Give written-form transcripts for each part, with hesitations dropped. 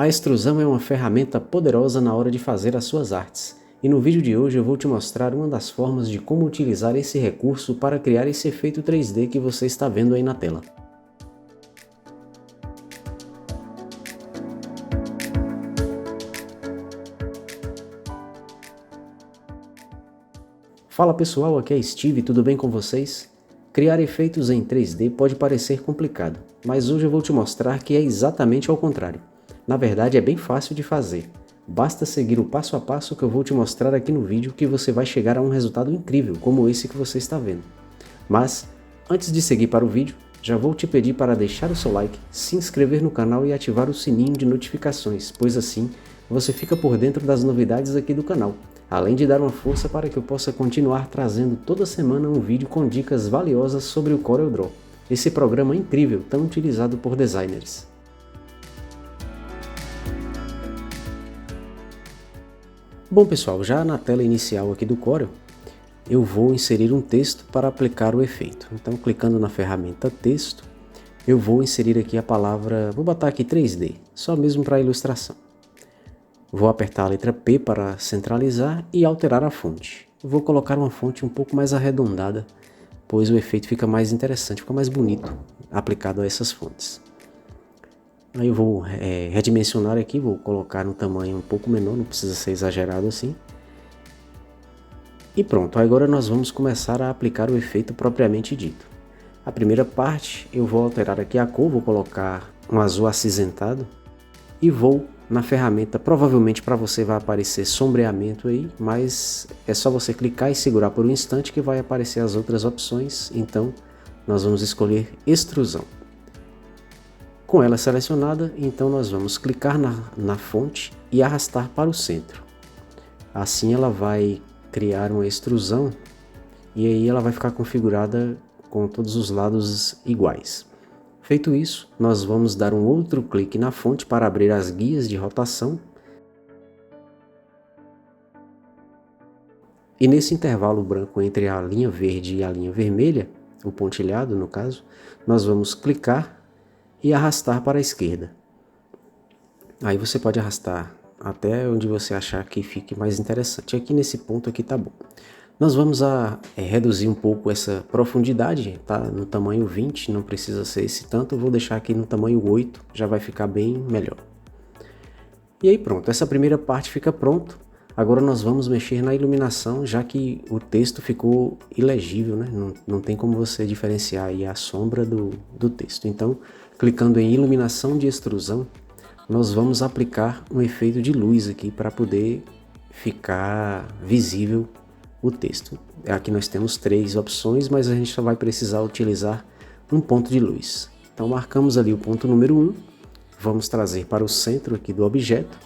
A extrusão é uma ferramenta poderosa na hora de fazer as suas artes, e no vídeo de hoje eu vou te mostrar uma das formas de como utilizar esse recurso para criar esse efeito 3D que você está vendo aí na tela. Fala pessoal, aqui é Steve, tudo bem com vocês? Criar efeitos em 3D pode parecer complicado, mas hoje eu vou te mostrar que é exatamente ao contrário. Na verdade é bem fácil de fazer. Basta seguir o passo a passo que eu vou te mostrar aqui no vídeo que você vai chegar a um resultado incrível, como esse que você está vendo. Mas, antes de seguir para o vídeo, já vou te pedir para deixar o seu like, se inscrever no canal e ativar o sininho de notificações, pois assim você fica por dentro das novidades aqui do canal, além de dar uma força para que eu possa continuar trazendo toda semana um vídeo com dicas valiosas sobre o CorelDRAW, esse programa incrível tão utilizado por designers. Bom pessoal, já na tela inicial aqui do Corel, eu vou inserir um texto para aplicar o efeito. Então clicando na ferramenta texto, eu vou inserir aqui a palavra, vou botar aqui 3D, só mesmo para ilustração. Vou apertar a letra P para centralizar e alterar a fonte. Vou colocar uma fonte um pouco mais arredondada, pois o efeito fica mais interessante, fica mais bonito aplicado a essas fontes. Aí eu vou redimensionar aqui, vou colocar um tamanho um pouco menor, não precisa ser exagerado assim. E pronto, agora nós vamos começar a aplicar o efeito propriamente dito. A primeira parte eu vou alterar aqui a cor, vou colocar um azul acinzentado e vou na ferramenta, provavelmente para você vai aparecer sombreamento aí, mas é só você clicar e segurar por um instante que vai aparecer as outras opções, então nós vamos escolher extrusão. Com ela selecionada, então nós vamos clicar na fonte e arrastar para o centro. Assim ela vai criar uma extrusão e aí ela vai ficar configurada com todos os lados iguais. Feito isso, nós vamos dar um outro clique na fonte para abrir as guias de rotação. E nesse intervalo branco entre a linha verde e a linha vermelha, o pontilhado no caso, nós vamos clicar e arrastar para a esquerda. Aí você pode arrastar até onde você achar que fique mais interessante. Aqui nesse ponto aqui tá bom. Nós vamos reduzir um pouco essa profundidade, tá? No tamanho 20, não precisa ser esse tanto, eu vou deixar aqui no tamanho 8, já vai ficar bem melhor. E aí pronto, essa primeira parte fica pronto. Agora nós vamos mexer na iluminação, já que o texto ficou ilegível, né? Não tem como você diferenciar aí a sombra do texto. Então, clicando em iluminação de extrusão, nós vamos aplicar um efeito de luz aqui para poder ficar visível o texto. Aqui nós temos 3 opções, mas a gente só vai precisar utilizar um ponto de luz. Então marcamos ali o ponto número 1, vamos trazer para o centro aqui do objeto,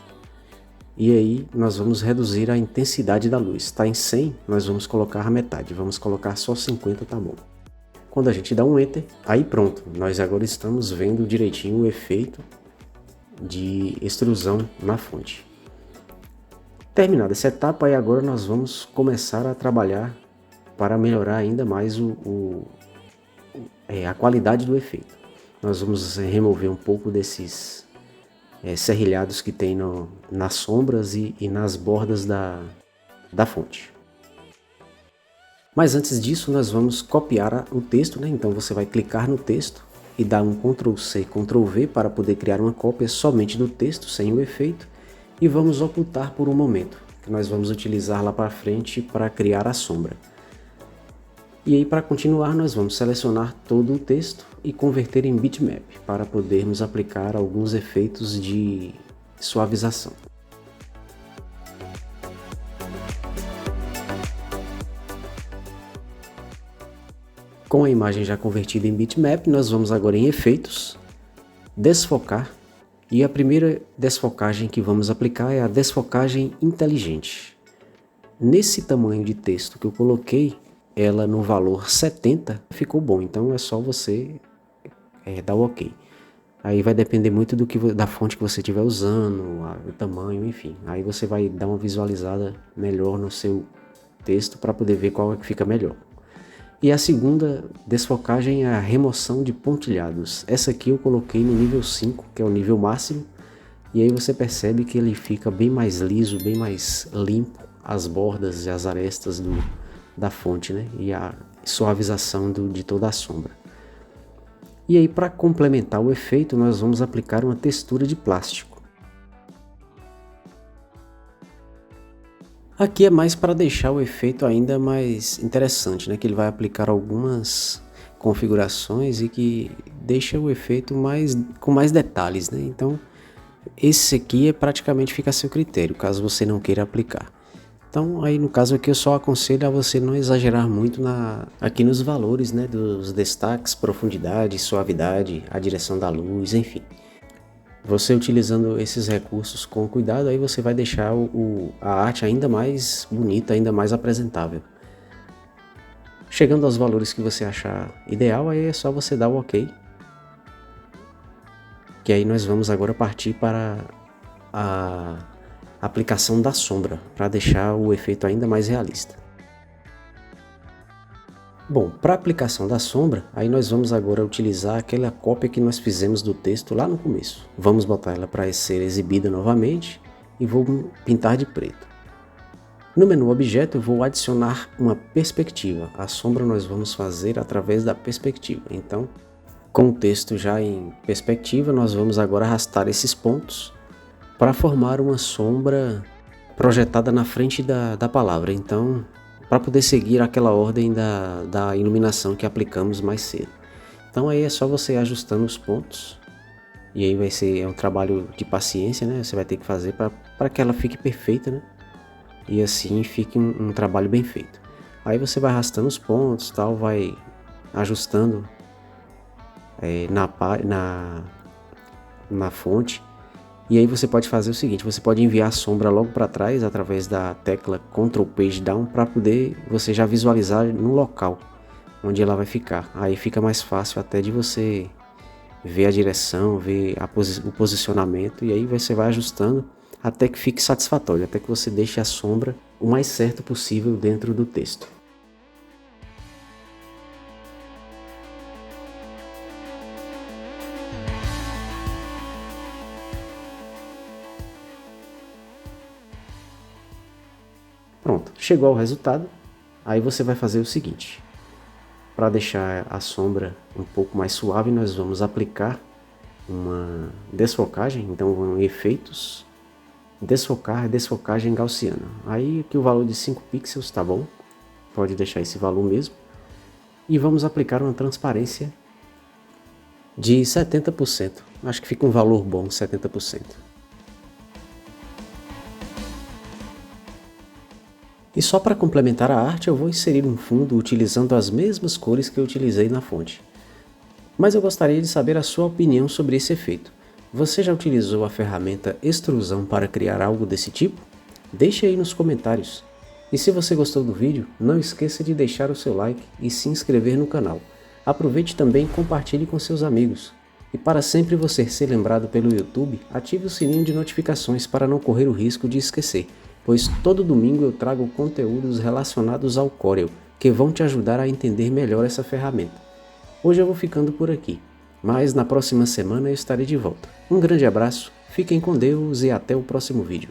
e aí nós vamos reduzir a intensidade da luz. Está em 100, nós vamos colocar a metade, vamos colocar só 50, tá bom. Quando a gente dá um Enter, aí pronto, nós agora estamos vendo direitinho o efeito de extrusão na fonte. Terminada essa etapa, aí agora nós vamos começar a trabalhar para melhorar ainda mais a qualidade do efeito. Nós vamos remover um pouco desses serrilhados que tem nas sombras e nas bordas da fonte. Mas antes disso nós vamos copiar o texto, né? Então você vai clicar no texto e dar um Ctrl+C, Ctrl+V para poder criar uma cópia somente do texto, sem o efeito, e vamos ocultar por um momento, que nós vamos utilizar lá para frente para criar a sombra. E aí para continuar nós vamos selecionar todo o texto e converter em bitmap, para podermos aplicar alguns efeitos de suavização. Com a imagem já convertida em bitmap, nós vamos agora em efeitos, desfocar, e a primeira desfocagem que vamos aplicar é a desfocagem inteligente. Nesse tamanho de texto que eu coloquei, ela no valor 70 ficou bom, então é só você dar o OK. Aí vai depender muito da fonte que você estiver usando, o tamanho, enfim. Aí você vai dar uma visualizada melhor no seu texto para poder ver qual é que fica melhor. E a segunda desfocagem é a remoção de pontilhados. Essa aqui eu coloquei no nível 5, que é o nível máximo, E aí você percebe que ele fica bem mais liso, bem mais limpo, as bordas e as arestas da fonte, né? E a suavização de toda a sombra. E aí, para complementar o efeito, nós vamos aplicar uma textura de plástico. Aqui é mais para deixar o efeito ainda mais interessante, né? Que ele vai aplicar algumas configurações e que deixa o efeito com mais detalhes, né? Então, esse aqui praticamente fica a seu critério, caso você não queira aplicar. Então, aí no caso aqui eu só aconselho a você não exagerar muito aqui nos valores, né, dos destaques, profundidade, suavidade, a direção da luz, enfim. Você utilizando esses recursos com cuidado, aí você vai deixar a arte ainda mais bonita, ainda mais apresentável. Chegando aos valores que você achar ideal, aí é só você dar o OK. Que aí nós vamos agora partir para a aplicação da sombra, para deixar o efeito ainda mais realista. Bom, para a aplicação da sombra, aí nós vamos agora utilizar aquela cópia que nós fizemos do texto lá no começo. Vamos botar ela para ser exibida novamente e vou pintar de preto. No menu Objeto eu vou adicionar uma perspectiva. A sombra nós vamos fazer através da perspectiva. Então, com o texto já em perspectiva, nós vamos agora arrastar esses pontos para formar uma sombra projetada na frente da palavra. Então, para poder seguir aquela ordem da iluminação que aplicamos mais cedo. Então aí é só você ir ajustando os pontos. E aí vai ser um trabalho de paciência, né? Você vai ter que fazer para que ela fique perfeita, né? E assim fique um trabalho bem feito. Aí você vai arrastando os pontos, tal, vai ajustando na fonte. E aí você pode fazer o seguinte, você pode enviar a sombra logo para trás através da tecla Ctrl Page Down para poder você já visualizar no local onde ela vai ficar. Aí fica mais fácil até de você ver a direção, ver o posicionamento, e aí você vai ajustando até que fique satisfatório, até que você deixe a sombra o mais certo possível dentro do texto. Pronto, chegou ao resultado, aí você vai fazer o seguinte. Para deixar a sombra um pouco mais suave, nós vamos aplicar uma desfocagem, então em efeitos, desfocar, desfocagem gaussiana. Aí aqui o valor de 5 pixels tá bom, pode deixar esse valor mesmo. E vamos aplicar uma transparência de 70%, acho que fica um valor bom, 70%. E só para complementar a arte eu vou inserir um fundo utilizando as mesmas cores que eu utilizei na fonte. Mas eu gostaria de saber a sua opinião sobre esse efeito. Você já utilizou a ferramenta extrusão para criar algo desse tipo? Deixe aí nos comentários. E se você gostou do vídeo, não esqueça de deixar o seu like e se inscrever no canal. Aproveite também e compartilhe com seus amigos. E para sempre você ser lembrado pelo YouTube, ative o sininho de notificações para não correr o risco de esquecer, pois todo domingo eu trago conteúdos relacionados ao Corel, que vão te ajudar a entender melhor essa ferramenta. Hoje eu vou ficando por aqui, mas na próxima semana eu estarei de volta. Um grande abraço, fiquem com Deus e até o próximo vídeo.